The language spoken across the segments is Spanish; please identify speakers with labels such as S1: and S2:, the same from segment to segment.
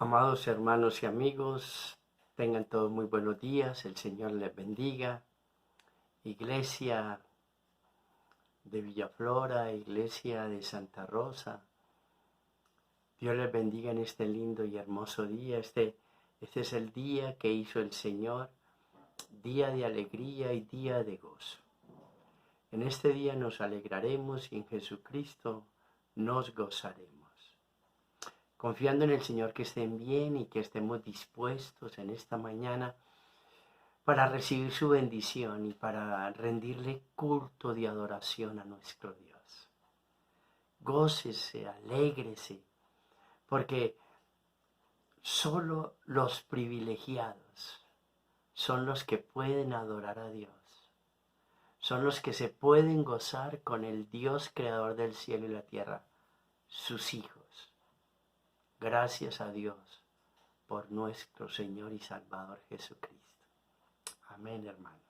S1: Amados hermanos y amigos, tengan todos muy buenos días, el Señor les bendiga. Iglesia de Villaflora, Iglesia de Santa Rosa, Dios les bendiga en este lindo y hermoso día. Este es el día que hizo el Señor, día de alegría y día de gozo. En este día nos alegraremos y en Jesucristo nos gozaremos. Confiando en el Señor que estén bien y que estemos dispuestos en esta mañana para recibir su bendición y para rendirle culto de adoración a nuestro Dios. Gócese, alégrese, porque solo los privilegiados son los que pueden adorar a Dios. Son los que se pueden gozar con el Dios creador del cielo y la tierra, sus hijos. Gracias a Dios por nuestro Señor y Salvador Jesucristo. Amén, hermanos.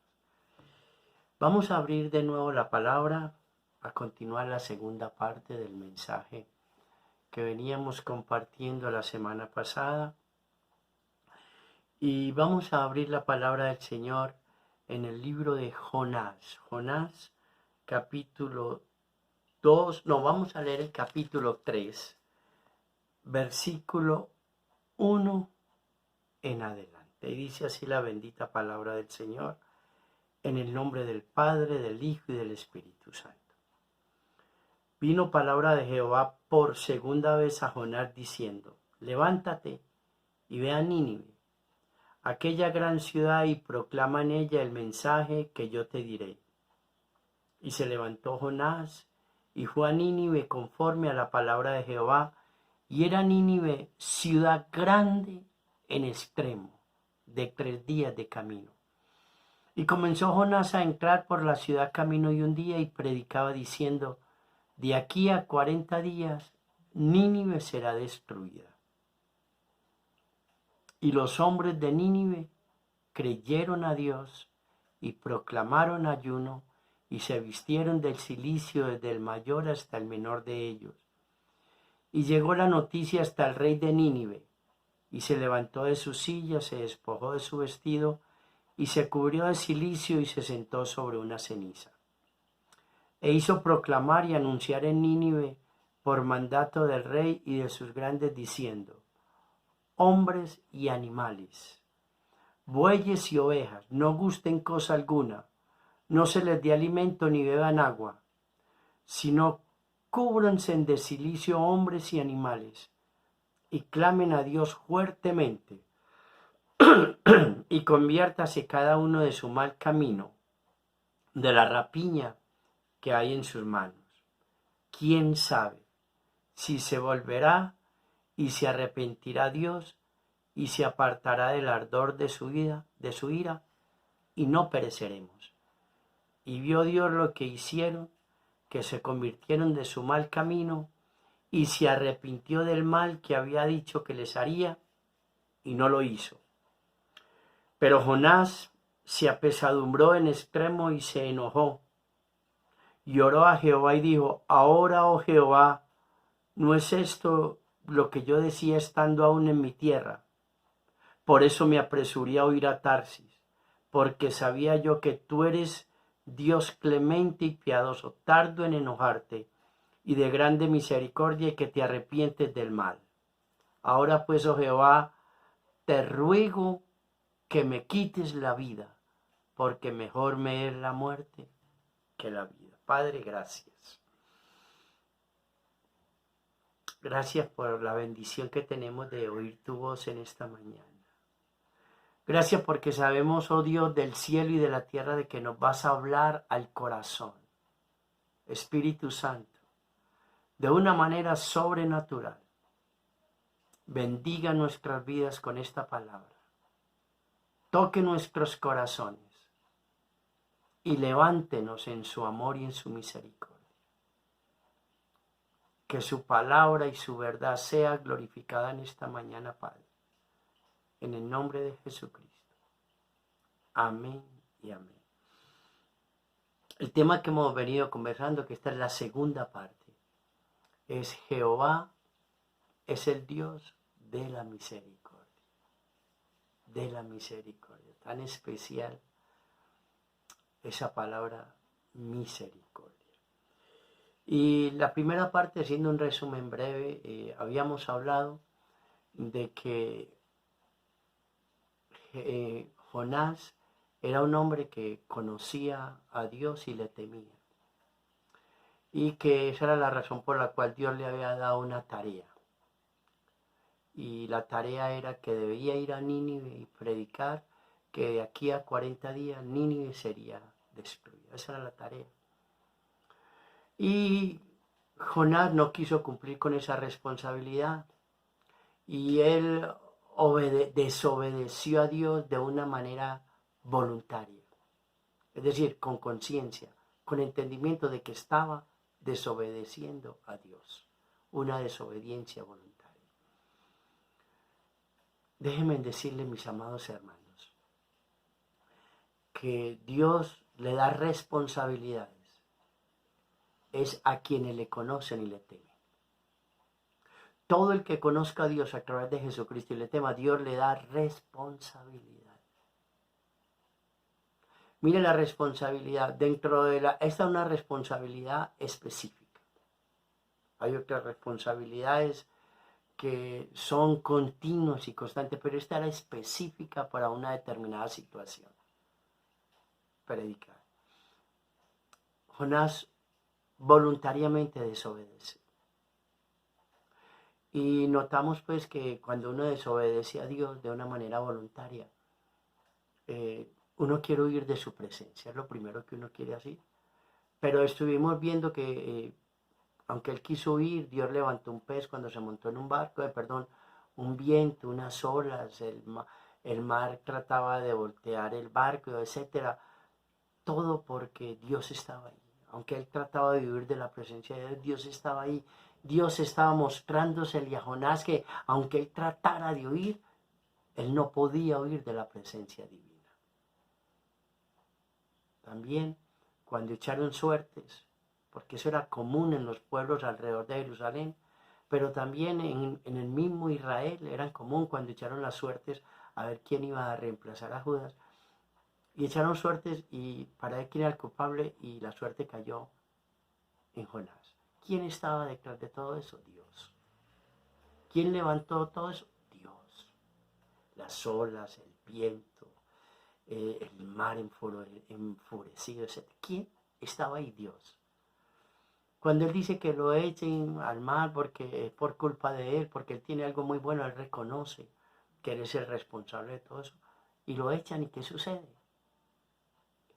S1: Vamos a abrir de nuevo la palabra, a continuar la segunda parte del mensaje que veníamos compartiendo la semana pasada. Y vamos a abrir la palabra del Señor en el libro de Jonás. Jonás, capítulo 2, vamos a leer el capítulo 3, versículo 1 en adelante. Y dice así la bendita palabra del Señor, en el nombre del Padre, del Hijo y del Espíritu Santo. Vino palabra de Jehová por segunda vez a Jonás diciendo, levántate y ve a Nínive, aquella gran ciudad, y proclama en ella el mensaje que yo te diré. Y se levantó Jonás y fue a Nínive conforme a la palabra de Jehová, y era Nínive ciudad grande en extremo, de 3 días de camino. Y comenzó Jonás a entrar por la ciudad camino de un día y predicaba diciendo, de aquí a 40 días Nínive será destruida. Y los hombres de Nínive creyeron a Dios y proclamaron ayuno y se vistieron del cilicio desde el mayor hasta el menor de ellos. Y llegó la noticia hasta el rey de Nínive, y se levantó de su silla, se despojó de su vestido, y se cubrió de cilicio y se sentó sobre una ceniza. E hizo proclamar y anunciar en Nínive por mandato del rey y de sus grandes diciendo, hombres y animales, bueyes y ovejas, no gusten cosa alguna, no se les dé alimento ni beban agua, sino cúbranse de cilicio hombres y animales, y clamen a Dios fuertemente, y conviértase cada uno de su mal camino, de la rapiña que hay en sus manos. ¿Quién sabe si se volverá y se arrepentirá Dios y se apartará del ardor de su ira, y no pereceremos? Y vio Dios lo que hicieron, que se convirtieron de su mal camino, y se arrepintió del mal que había dicho que les haría, y no lo hizo. Pero Jonás se apesadumbró en extremo y se enojó, y oró a Jehová y dijo, ahora, oh Jehová, ¿no es esto lo que yo decía estando aún en mi tierra? Por eso me apresuré a huir a Tarsis, porque sabía yo que tú eres Dios clemente y piadoso, tardo en enojarte, y de grande misericordia, y que te arrepientes del mal. Ahora pues, oh Jehová, te ruego que me quites la vida, porque mejor me es la muerte que la vida. Padre, gracias. Gracias por la bendición que tenemos de oír tu voz en esta mañana. Gracias porque sabemos, oh Dios, del cielo y de la tierra, de que nos vas a hablar al corazón. Espíritu Santo, de una manera sobrenatural, bendiga nuestras vidas con esta palabra. Toque nuestros corazones y levántenos en su amor y en su misericordia. Que su palabra y su verdad sea glorificada en esta mañana, Padre. En el nombre de Jesucristo. Amén y amén. El tema que hemos venido conversando, que esta es la segunda parte, es Jehová es el Dios de la misericordia. De la misericordia. Tan especial esa palabra misericordia. Y la primera parte, haciendo un resumen breve, habíamos hablado de que Jonás era un hombre que conocía a Dios y le temía. Y que esa era la razón por la cual Dios le había dado una tarea. Y la tarea era que debía ir a Nínive y predicar que de aquí a 40 días Nínive sería destruida. Esa era la tarea. Y Jonás no quiso cumplir con esa responsabilidad. Y él desobedeció a Dios de una manera voluntaria. Es decir, con conciencia, con entendimiento de que estaba desobedeciendo a Dios. Una desobediencia voluntaria. Déjenme decirles, mis amados hermanos, que Dios le da responsabilidades. Es a quienes le conocen y le temen. Todo el que conozca a Dios a través de Jesucristo y le tema, Dios le da responsabilidad. Mire la responsabilidad. Dentro de esta es una responsabilidad específica. Hay otras responsabilidades que son continuas y constantes, pero esta era específica para una determinada situación. Predicar. Jonás voluntariamente desobedece. Y notamos pues que cuando uno desobedece a Dios de una manera voluntaria, uno quiere huir de su presencia, es lo primero que uno quiere así. Pero estuvimos viendo que aunque él quiso huir, Dios levantó un pez cuando se montó en un barco, un viento, unas olas, el mar trataba de voltear el barco, etc. Todo porque Dios estaba ahí. Aunque él trataba de huir de la presencia de Dios, Dios estaba ahí. Dios estaba mostrándosele a Jonás que aunque él tratara de huir, él no podía huir de la presencia divina. También cuando echaron suertes, porque eso era común en los pueblos alrededor de Jerusalén, pero también en el mismo Israel eran común cuando echaron las suertes a ver quién iba a reemplazar a Judas. Y echaron suertes y para ver quién era el culpable y la suerte cayó en Jonás. ¿Quién estaba detrás de todo eso? Dios. ¿Quién levantó todo eso? Dios. Las olas, el viento, el mar enfurecido, etc. ¿Quién estaba ahí? Dios. Cuando él dice que lo echen al mar porque es por culpa de él, porque él tiene algo muy bueno, él reconoce que él es el responsable de todo eso. Y lo echan, ¿y qué sucede?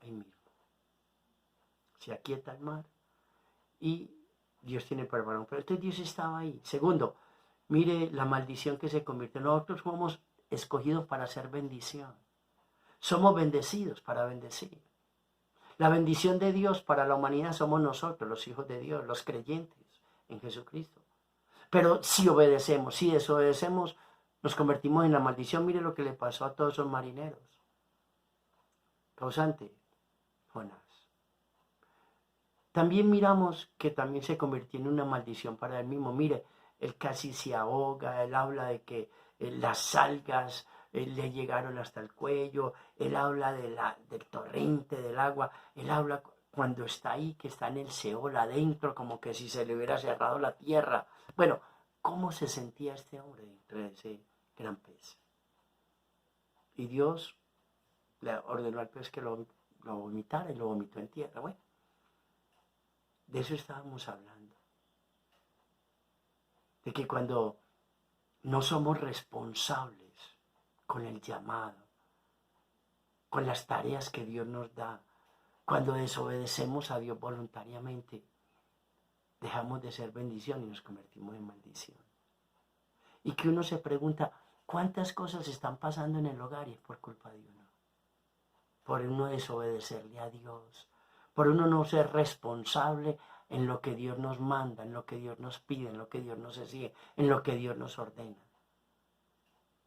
S1: Ahí mismo. Se aquieta el mar y Dios tiene preparado. Pero entonces Dios estaba ahí. Segundo, mire la maldición que se convierte. Nosotros somos escogidos para hacer bendición. Somos bendecidos para bendecir. La bendición de Dios para la humanidad somos nosotros, los hijos de Dios, los creyentes en Jesucristo. Pero si obedecemos, si desobedecemos, nos convertimos en la maldición. Mire lo que le pasó a todos esos marineros. Causante, Jonás. También miramos que también se convirtió en una maldición para él mismo. Mire, él casi se ahoga, él habla de que las algas le llegaron hasta el cuello, él habla del torrente del agua, él habla cuando está ahí, que está en el Seol adentro, como que si se le hubiera cerrado la tierra. Bueno, ¿cómo se sentía este hombre dentro de ese gran pez? Y Dios le ordenó al pez que lo vomitara y lo vomitó en tierra. Bueno, de eso estábamos hablando. De que cuando no somos responsables con el llamado, con las tareas que Dios nos da, cuando desobedecemos a Dios voluntariamente, dejamos de ser bendición y nos convertimos en maldición. Y que uno se pregunta, ¿cuántas cosas están pasando en el hogar y es por culpa de uno? Por uno desobedecerle a Dios, por uno no ser responsable en lo que Dios nos manda, en lo que Dios nos pide, en lo que Dios nos exige, en lo que Dios nos ordena.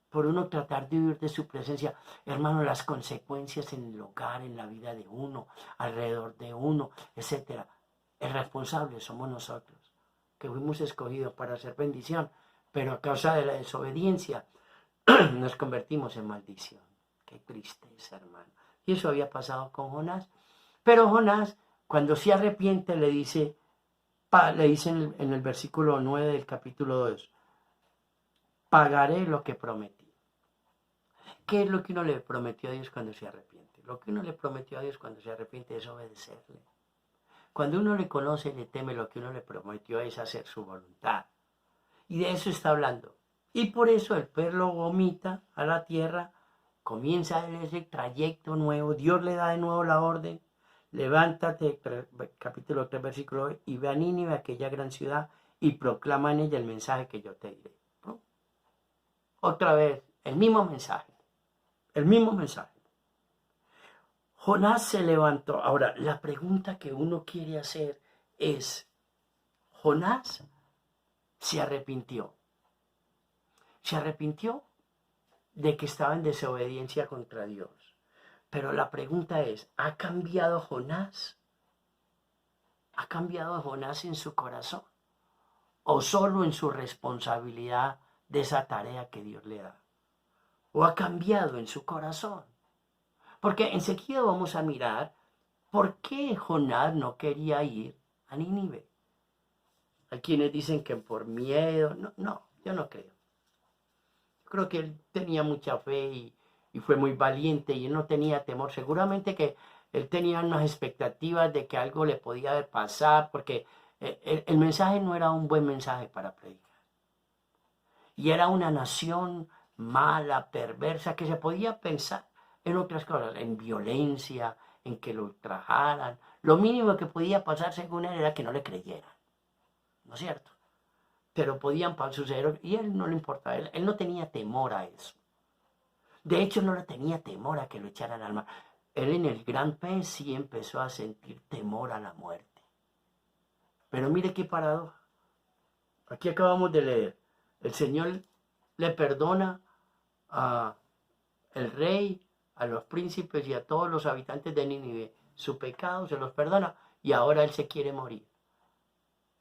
S1: Por uno tratar de huir de su presencia. Hermano, las consecuencias en el hogar, en la vida de uno, alrededor de uno, etc. El responsable somos nosotros, que fuimos escogidos para hacer bendición, pero a causa de la desobediencia nos convertimos en maldición. Qué tristeza, hermano. Y eso había pasado con Jonás. Pero Jonás, cuando se arrepiente, le dice en el versículo 9 del capítulo 2, pagaré lo que prometí. ¿Qué es lo que uno le prometió a Dios cuando se arrepiente? Lo que uno le prometió a Dios cuando se arrepiente es obedecerle. Cuando uno le conoce y le teme, lo que uno le prometió es hacer su voluntad. Y de eso está hablando. Y por eso el perro vomita a la tierra, comienza ese trayecto nuevo, Dios le da de nuevo la orden, levántate, capítulo 3, versículo 2, y ve a Nínive, aquella gran ciudad, y proclama en ella el mensaje que yo te diré. ¿No? Otra vez, el mismo mensaje. El mismo mensaje. Jonás se levantó. Ahora, la pregunta que uno quiere hacer es, ¿Jonás se arrepintió? Se arrepintió de que estaba en desobediencia contra Dios. Pero la pregunta es, ¿ha cambiado Jonás? ¿Ha cambiado Jonás en su corazón? ¿O solo en su responsabilidad de esa tarea que Dios le da? ¿O ha cambiado en su corazón? Porque enseguida vamos a mirar por qué Jonás no quería ir a Nínive. Hay quienes dicen que por miedo. No, yo no creo. Yo creo que él tenía mucha fe y fue muy valiente y él no tenía temor. Seguramente que él tenía unas expectativas de que algo le podía pasar, porque el mensaje no era un buen mensaje para predicar. Y era una nación mala, perversa, que se podía pensar en otras cosas, en violencia, en que lo ultrajaran. Lo mínimo que podía pasar, según él, era que no le creyeran. ¿No es cierto? Pero podían suceder, y a él no le importaba, él no tenía temor a eso. De hecho, no le tenía temor a que lo echaran al mar. Él en el gran pez sí empezó a sentir temor a la muerte. Pero mire qué paradoja. Aquí acabamos de leer. El Señor le perdona a el rey, a los príncipes y a todos los habitantes de Nínive. Su pecado se los perdona y ahora él se quiere morir.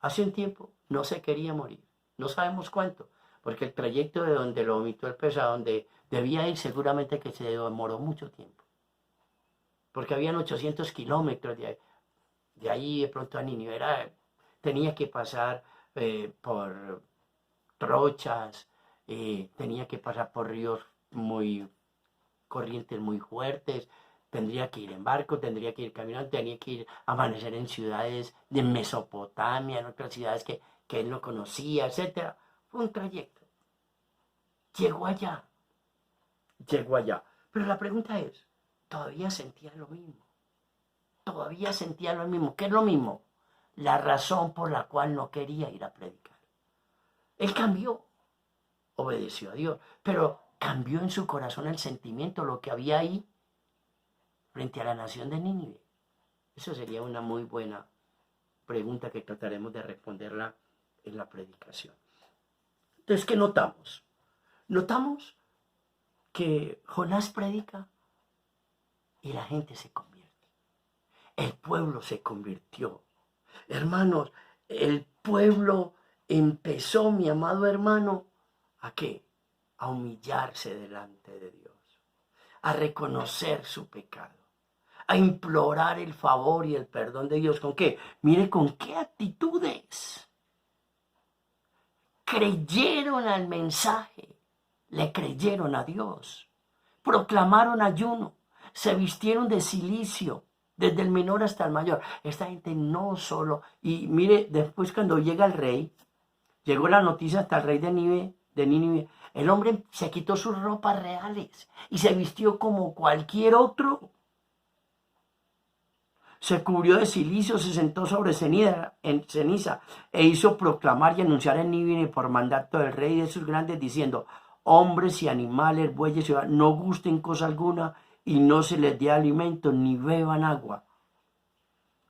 S1: Hace un tiempo no se quería morir. No sabemos cuánto, porque el trayecto de donde lo vomitó el pez a donde debía ir seguramente que se demoró mucho tiempo. Porque habían 800 kilómetros de ahí de pronto a Nínive. Tenía que pasar por trochas, tenía que pasar por ríos corrientes muy fuertes, tendría que ir en barco, tendría que ir caminando, tenía que ir a amanecer en ciudades de Mesopotamia, en otras ciudades que él no conocía, etc. Fue un trayecto. Llegó allá. Pero la pregunta es, ¿todavía sentía lo mismo? ¿Todavía sentía lo mismo? ¿Qué es lo mismo? La razón por la cual no quería ir a predicar. Él cambió, obedeció a Dios, pero cambió en su corazón el sentimiento, lo que había ahí frente a la nación de Nínive. Eso sería una muy buena pregunta que trataremos de responderla en la predicación. Entonces, ¿qué notamos? Notamos que Jonás predica y la gente se convierte. El pueblo se convirtió. Hermanos, el pueblo empezó, mi amado hermano, ¿a qué? A humillarse delante de Dios, a reconocer su pecado, a implorar el favor y el perdón de Dios. ¿Con qué? Mire con qué actitudes. Creyeron al mensaje, le creyeron a Dios, proclamaron ayuno, se vistieron de cilicio, desde el menor hasta el mayor. Esta gente no solo, y mire, después cuando llega el rey, llegó la noticia hasta el rey de Nínive, el hombre se quitó sus ropas reales y se vistió como cualquier otro. Se cubrió de cilicio, se sentó sobre ceniza e hizo proclamar y anunciar en Nínive por mandato del rey y de sus grandes, diciendo: hombres y animales, bueyes y no gusten cosa alguna y no se les dé alimento ni beban agua,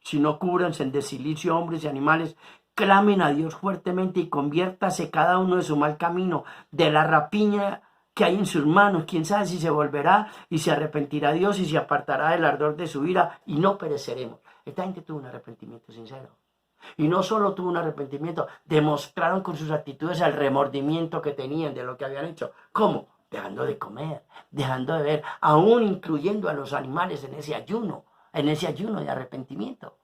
S1: sino cúbranse de silicio hombres y animales, clamen a Dios fuertemente y conviértase cada uno de su mal camino, de la rapiña que hay en sus manos. Quién sabe si se volverá y se arrepentirá Dios y se apartará del ardor de su ira y no pereceremos. Esta gente tuvo un arrepentimiento sincero. Y no solo tuvo un arrepentimiento, demostraron con sus actitudes el remordimiento que tenían de lo que habían hecho. ¿Cómo? Dejando de comer, dejando de ver, aún incluyendo a los animales en ese ayuno de arrepentimiento,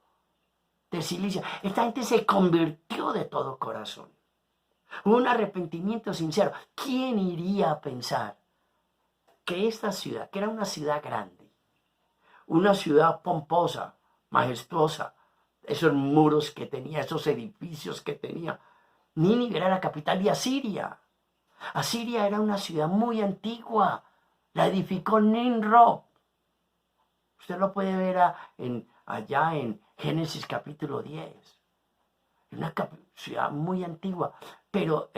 S1: de silicio. Esta gente se convirtió de todo corazón. Un arrepentimiento sincero. ¿Quién iría a pensar que esta ciudad, que era una ciudad grande, una ciudad pomposa, majestuosa, esos muros que tenía, esos edificios que tenía, Nínive era la capital de Asiria. Asiria era una ciudad muy antigua, la edificó Nimrod. Usted lo puede ver allá en Génesis capítulo 10. Una ciudad muy antigua, pero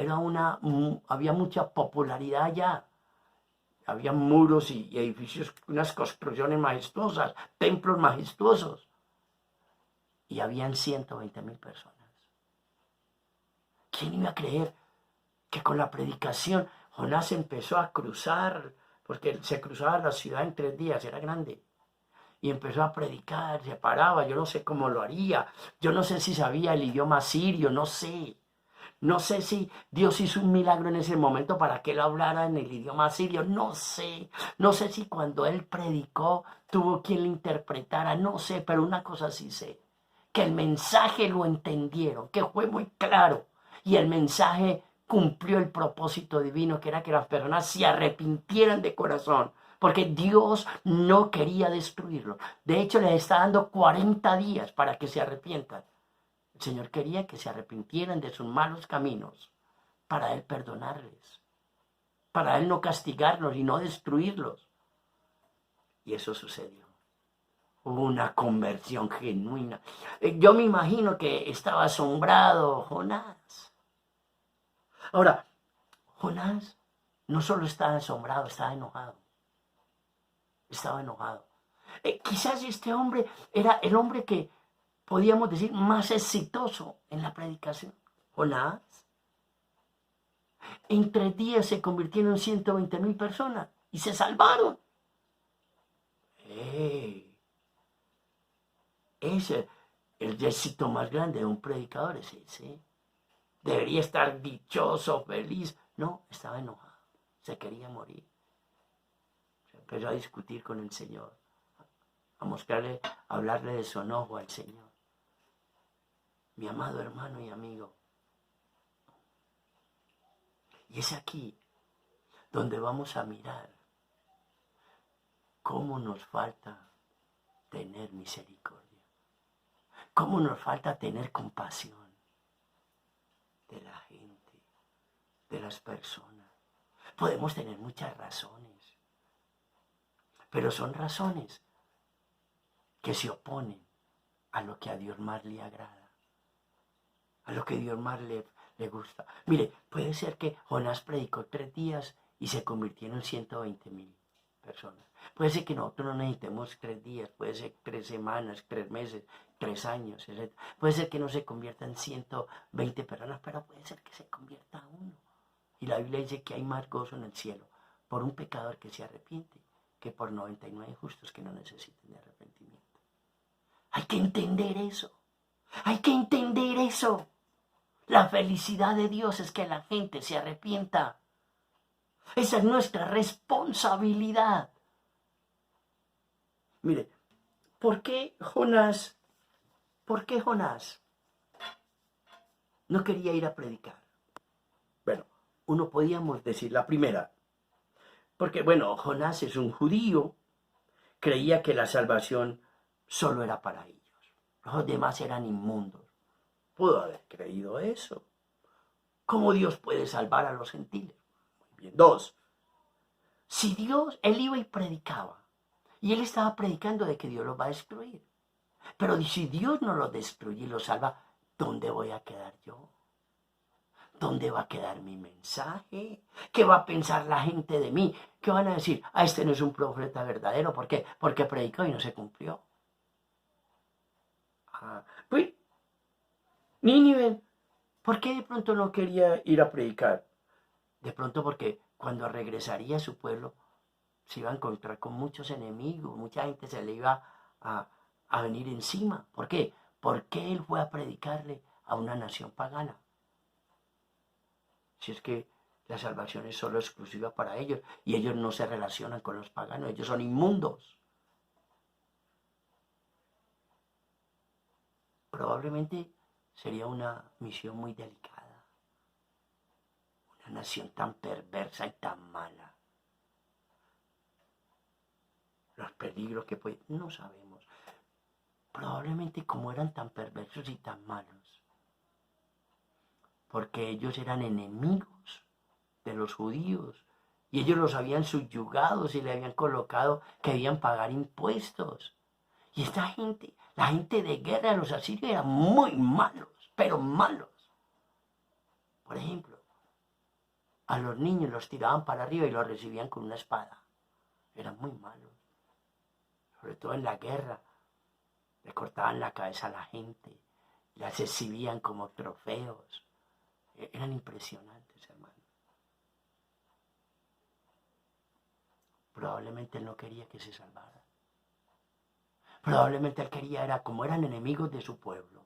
S1: había mucha popularidad allá. Había muros y edificios, unas construcciones majestuosas, templos majestuosos. Y habían 120,000 personas. ¿Quién iba a creer que con la predicación Jonás empezó a cruzar, porque se cruzaba la ciudad en 3 días, era grande, y empezó a predicar, se paraba, yo no sé cómo lo haría, yo no sé si sabía el idioma sirio, no sé si Dios hizo un milagro en ese momento para que él hablara en el idioma sirio, no sé si cuando él predicó tuvo quien le interpretara, no sé, pero una cosa sí sé, que el mensaje lo entendieron, que fue muy claro, y el mensaje cumplió el propósito divino, que era que las personas se arrepintieran de corazón, porque Dios no quería destruirlo. De hecho, les está dando 40 días para que se arrepientan. El Señor quería que se arrepintieran de sus malos caminos, para Él perdonarles, para Él no castigarlos y no destruirlos. Y eso sucedió. Hubo una conversión genuina. Yo me imagino que estaba asombrado Jonás. Ahora, Jonás no solo estaba asombrado, estaba enojado. Estaba enojado. Quizás este hombre era el hombre que podíamos decir más exitoso en la predicación. Jonás. En 3 días se convirtieron en 120,000 personas y se salvaron. Ese el éxito más grande de un predicador es ese. Debería estar dichoso, feliz. No, estaba enojado. Se quería morir. Se empezó a discutir con el Señor. A hablarle de su enojo al Señor. Mi amado hermano y amigo. Y es aquí donde vamos a mirar cómo nos falta tener misericordia. Cómo nos falta tener compasión de la gente, de las personas. Podemos tener muchas razones, pero son razones que se oponen a lo que a Dios más le agrada, a lo que a Dios más le gusta. Mire, puede ser que Jonás predicó 3 días y se convirtieron en 120,000 personas. Puede ser que nosotros no necesitemos 3 días, puede ser 3 semanas, 3 meses, 3 años, etc. Puede ser que no se convierta en 120 personas, pero puede ser que se convierta uno. Y la Biblia dice que hay más gozo en el cielo por un pecador que se arrepiente que por 99 justos que no necesiten de arrepentimiento. Hay que entender eso. Hay que entender eso. La felicidad de Dios es que la gente se arrepienta. Esa es nuestra responsabilidad. Mire, ¿por qué Jonás no quería ir a predicar? Bueno, uno podíamos decir la primera, porque Jonás es un judío, creía que la salvación solo era para ellos, los demás eran inmundos. Pudo haber creído eso. ¿Cómo Dios puede salvar a los gentiles? Muy bien. 2, si él iba y predicaba, y él estaba predicando de que Dios los va a destruir. Pero si Dios no los destruye y los salva, ¿dónde voy a quedar yo? ¿Dónde va a quedar mi mensaje? ¿Qué va a pensar la gente de mí? ¿Qué van a decir? Este no es un profeta verdadero. ¿Por qué? Porque predicó y no se cumplió. Pues, Nínive, ¿por qué de pronto no quería ir a predicar? De pronto porque cuando regresaría a su pueblo se iba a encontrar con muchos enemigos, mucha gente se le iba a venir encima. ¿Por qué? ¿Por qué él fue a predicarle a una nación pagana? Si es que la salvación es solo exclusiva para ellos y ellos no se relacionan con los paganos, ellos son inmundos. Probablemente sería una misión muy delicada, una nación tan perversa y tan mala. Los peligros que puede, no sabemos. Probablemente como eran tan perversos y tan malos, porque ellos eran enemigos de los judíos y ellos los habían subyugado y le habían colocado que debían pagar impuestos. Y esta gente, la gente de guerra de los asirios eran muy malos, pero malos. Por ejemplo, a los niños los tiraban para arriba y los recibían con una espada. Eran muy malos. Sobre todo en la guerra, le cortaban la cabeza a la gente, las exhibían como trofeos. Eran impresionantes, hermano. Probablemente él no quería que se salvara. Probablemente él quería, era como eran enemigos de su pueblo,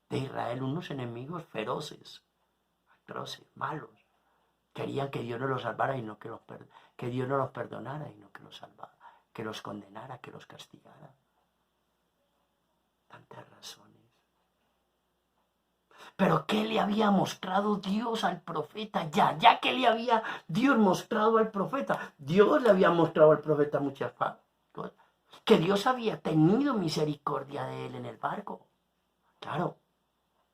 S1: de Israel, unos enemigos feroces, atroces, malos. Querían que Dios no los salvara y no que Dios no los perdonara y no que los salvara, que los condenara, que los castigara. Tantas razones. Pero ¿qué le había mostrado Dios al profeta? Ya que le había Dios mostrado al profeta. Dios le había mostrado al profeta muchas cosas. Que Dios había tenido misericordia de él en el barco. Claro.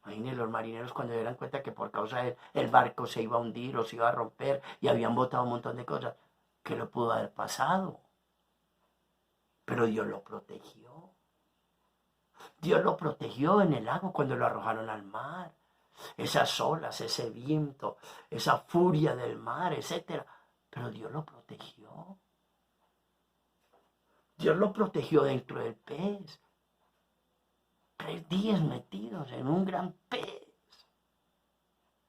S1: Imagínense los marineros cuando se dieran cuenta que por causa de él el barco se iba a hundir o se iba a romper y habían botado un montón de cosas. ¿Qué le pudo haber pasado? Pero Dios lo protegió. Dios lo protegió en el lago cuando lo arrojaron al mar. Esas olas, ese viento, esa furia del mar, etc. Pero Dios lo protegió. Dios lo protegió dentro del pez. 3 días metidos en un gran pez.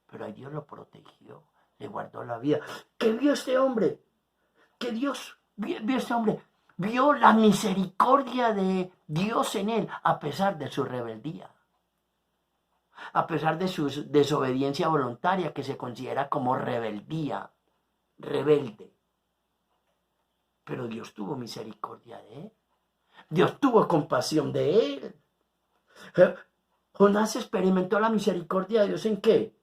S1: Pero a Dios lo protegió, le guardó la vida. ¿Qué vio este hombre? Que Dios vio este hombre. Vio la misericordia de Dios en él, a pesar de su rebeldía. A pesar de su desobediencia voluntaria, que se considera como rebeldía, rebelde. Pero Dios tuvo misericordia de él. Dios tuvo compasión de él. Jonás experimentó la misericordia de Dios ¿en qué?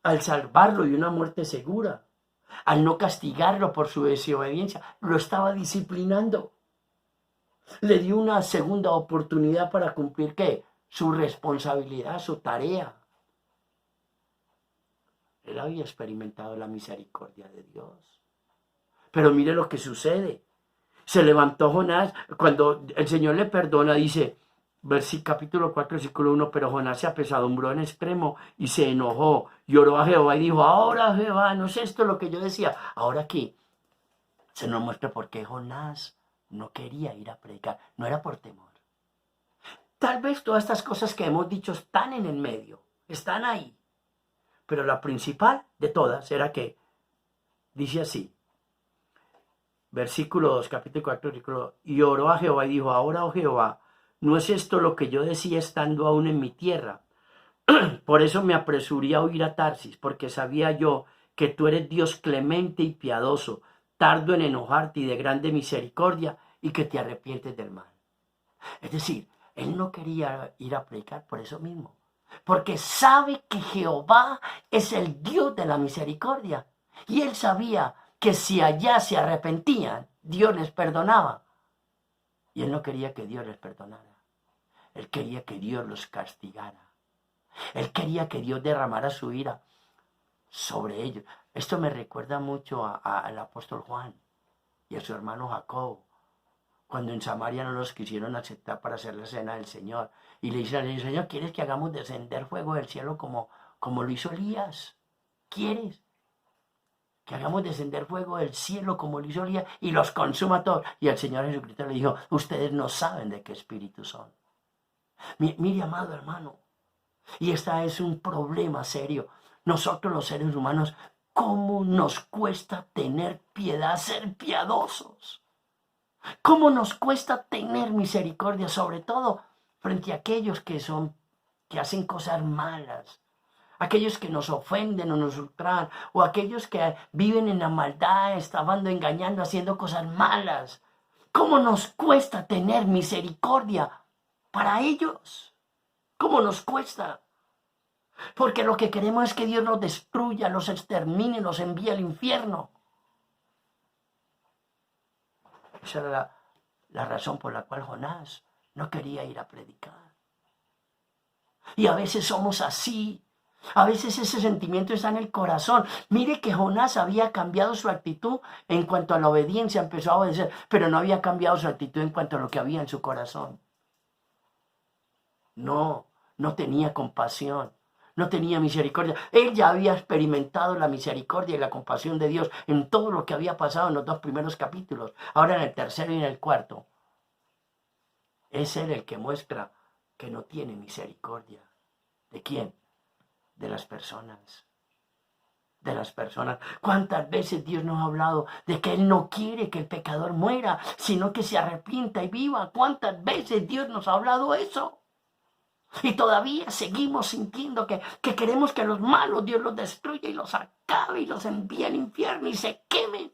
S1: Al salvarlo de una muerte segura, al no castigarlo por su desobediencia, lo estaba disciplinando. Le dio una segunda oportunidad para cumplir ¿qué? Su responsabilidad, su tarea. Él había experimentado la misericordia de Dios. Pero mire lo que sucede. Se levantó Jonás, cuando el Señor le perdona, dice, capítulo 4, versículo 1, pero Jonás se apesadumbró en extremo y se enojó, lloró a Jehová y dijo, ahora Jehová, no es esto lo que yo decía. Ahora aquí se nos muestra por qué Jonás no quería ir a predicar, no era por temor. Tal vez todas estas cosas que hemos dicho están en el medio, están ahí. Pero la principal de todas era que, dice así, versículo 2, capítulo 4, versículo, y oró a Jehová y dijo, ahora, oh Jehová, no es esto lo que yo decía estando aún en mi tierra. Por eso me apresuré a huir a Tarsis, porque sabía yo que tú eres Dios clemente y piadoso, tardo en enojarte y de grande misericordia, y que te arrepientes del mal. Es decir, él no quería ir a predicar por eso mismo, porque sabe que Jehová es el Dios de la misericordia. Y él sabía que si allá se arrepentían, Dios les perdonaba. Y él no quería que Dios les perdonara. Él quería que Dios los castigara. Él quería que Dios derramara su ira sobre ellos. Esto me recuerda mucho al apóstol Juan y a su hermano Jacob, cuando en Samaria no los quisieron aceptar para hacer la cena del Señor. Y le dicen al Señor, Señor, ¿quieres que hagamos descender fuego del cielo como lo hizo Elías? ¿Quieres que hagamos descender fuego del cielo como lo hizo Elías y los consuma todos? Y el Señor Jesucristo le dijo, ustedes no saben de qué espíritu son. Mire, amado hermano, y este es un problema serio. Nosotros los seres humanos, ¿cómo nos cuesta tener piedad, ser piadosos? ¿Cómo nos cuesta tener misericordia? Sobre todo frente a aquellos que hacen cosas malas, aquellos que nos ofenden o nos ultrajan, o aquellos que viven en la maldad, estafando, engañando, haciendo cosas malas. ¿Cómo nos cuesta tener misericordia para ellos? ¿Cómo nos cuesta? Porque lo que queremos es que Dios los destruya, los extermine, los envíe al infierno. Esa era la razón por la cual Jonás no quería ir a predicar. Y a veces somos así. A veces ese sentimiento está en el corazón. Mire que Jonás había cambiado su actitud en cuanto a la obediencia, empezó a obedecer, pero no había cambiado su actitud en cuanto a lo que había en su corazón. No tenía compasión, no tenía misericordia. Él ya había experimentado la misericordia y la compasión de Dios en todo lo que había pasado en los 2 primeros capítulos. Ahora en el tercero y en el cuarto, es él el que muestra que no tiene misericordia. ¿De quién? De las personas. De las personas. ¿Cuántas veces Dios nos ha hablado de que Él no quiere que el pecador muera, sino que se arrepienta y viva? ¿Cuántas veces Dios nos ha hablado eso? Y todavía seguimos sintiendo que queremos que los malos Dios los destruya y los acabe y los envíe al infierno y se quemen.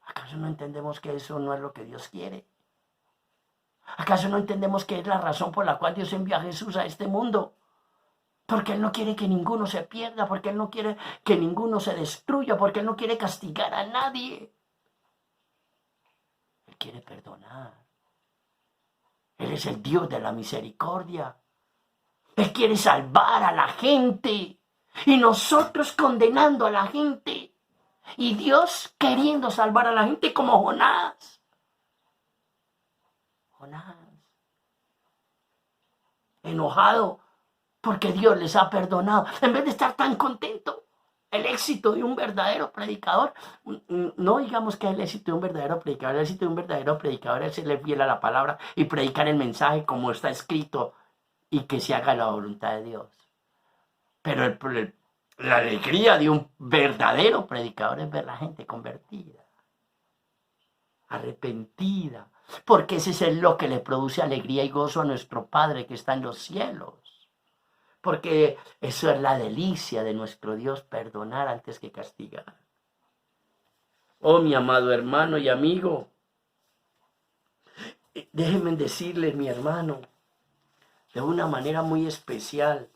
S1: ¿Acaso no entendemos que eso no es lo que Dios quiere? ¿Acaso no entendemos que es la razón por la cual Dios envió a Jesús a este mundo? Porque Él no quiere que ninguno se pierda, porque Él no quiere que ninguno se destruya, porque Él no quiere castigar a nadie. Él quiere perdonar. Él es el Dios de la misericordia. Él quiere salvar a la gente. Y nosotros condenando a la gente. Y Dios queriendo salvar a la gente como Jonás. Jonás. Enojado porque Dios les ha perdonado. En vez de estar tan contento. El éxito de un verdadero predicador, no digamos que es el éxito de un verdadero predicador, el éxito de un verdadero predicador es serle fiel a la palabra y predicar el mensaje como está escrito y que se haga la voluntad de Dios. Pero la alegría de un verdadero predicador es ver a la gente convertida, arrepentida, porque ese es lo que le produce alegría y gozo a nuestro Padre que está en los cielos. Porque eso es la delicia de nuestro Dios, perdonar antes que castigar. Oh, mi amado hermano y amigo, déjenme decirles, mi hermano, de una manera muy especial,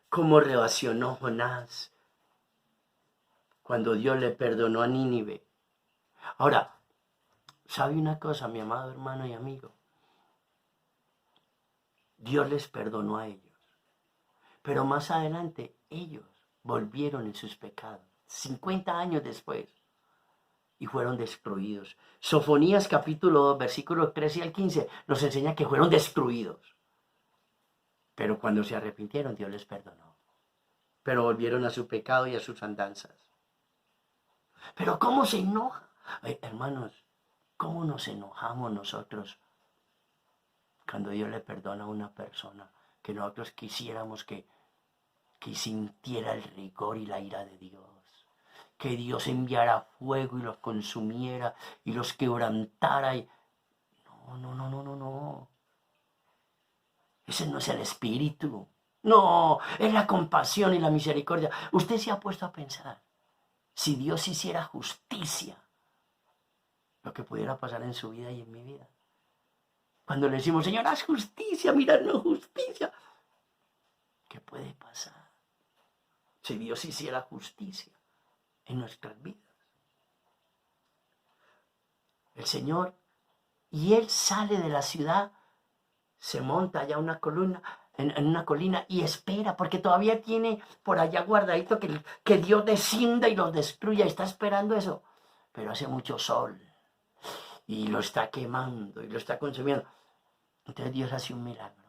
S1: cómo reaccionó Jonás cuando Dios le perdonó a Nínive. Ahora, ¿sabe una cosa, mi amado hermano y amigo? Dios les perdonó a ellos. Pero más adelante ellos volvieron en sus pecados, 50 años después, y fueron destruidos. Sofonías capítulo 2, versículos 13 al 15, nos enseña que fueron destruidos. Pero cuando se arrepintieron, Dios les perdonó. Pero volvieron a su pecado y a sus andanzas. Pero ¿cómo se enoja? Ay, hermanos, ¿cómo nos enojamos nosotros cuando Dios le perdona a una persona que nosotros quisiéramos que sintiera el rigor y la ira de Dios? Que Dios enviara fuego y los consumiera y los quebrantara. No. Ese no es el espíritu. No, es la compasión y la misericordia. Usted se ha puesto a pensar, si Dios hiciera justicia, lo que pudiera pasar en su vida y en mi vida. Cuando le decimos, Señor, haz justicia, mírame justicia. ¿Qué puede pasar si Dios hiciera justicia en nuestras vidas? El Señor, y Él sale de la ciudad, se monta allá en una colina y espera, porque todavía tiene por allá guardadito que Dios descienda y los destruya, y está esperando eso. Pero hace mucho sol y lo está quemando y lo está consumiendo. Entonces Dios hace un milagro.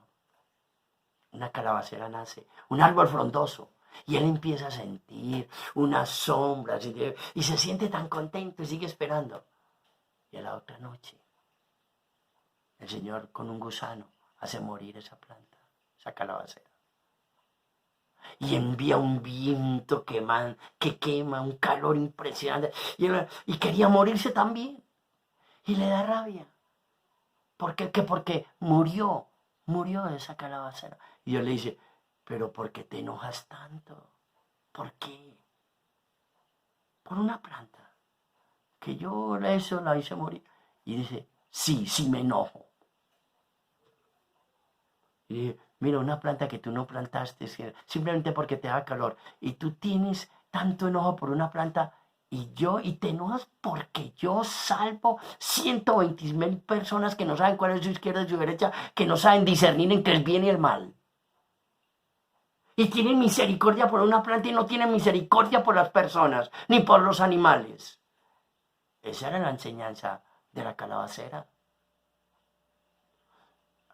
S1: Una calabacera nace, un árbol frondoso, y él empieza a sentir unas sombras y se siente tan contento y sigue esperando. Y a la otra noche, el Señor con un gusano hace morir esa planta, esa calabacera. y envía un viento que quema, un calor impresionante. Y quería morirse también. Y le da rabia. ¿Por qué? Porque murió de esa calabacera. Y Dios le dice, pero ¿por qué te enojas tanto? ¿Por qué? Por una planta. Que yo eso la hice morir. Y dice, sí me enojo. Y dije, mira, una planta que tú no plantaste simplemente porque te da calor. Y tú tienes tanto enojo por una planta y te enojas porque yo salvo 120,000 personas que no saben cuál es su izquierda y su derecha, que no saben discernir entre el bien y el mal. Y tienen misericordia por una planta y no tienen misericordia por las personas, ni por los animales. Esa era la enseñanza de la calabacera.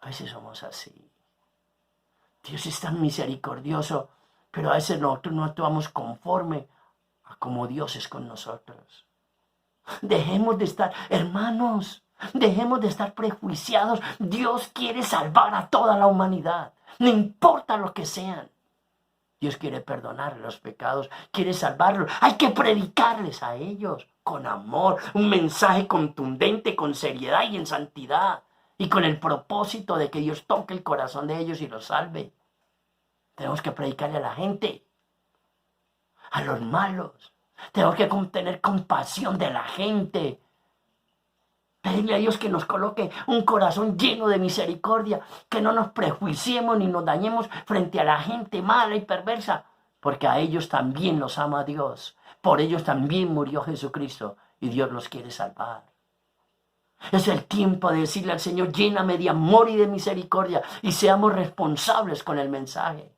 S1: A veces somos así. Dios es tan misericordioso, pero a veces nosotros no actuamos conforme a como Dios es con nosotros. Dejemos de estar, hermanos, dejemos de estar prejuiciados. Dios quiere salvar a toda la humanidad, no importa lo que sean. Dios quiere perdonar los pecados, quiere salvarlos. Hay que predicarles a ellos con amor, un mensaje contundente, con seriedad y en santidad. Y con el propósito de que Dios toque el corazón de ellos y los salve. Tenemos que predicarle a la gente, a los malos. Tenemos que tener compasión de la gente. Pedirle a Dios que nos coloque un corazón lleno de misericordia, que no nos prejuiciemos ni nos dañemos frente a la gente mala y perversa, porque a ellos también los ama Dios. Por ellos también murió Jesucristo y Dios los quiere salvar. Es el tiempo de decirle al Señor, lléname de amor y de misericordia y seamos responsables con el mensaje.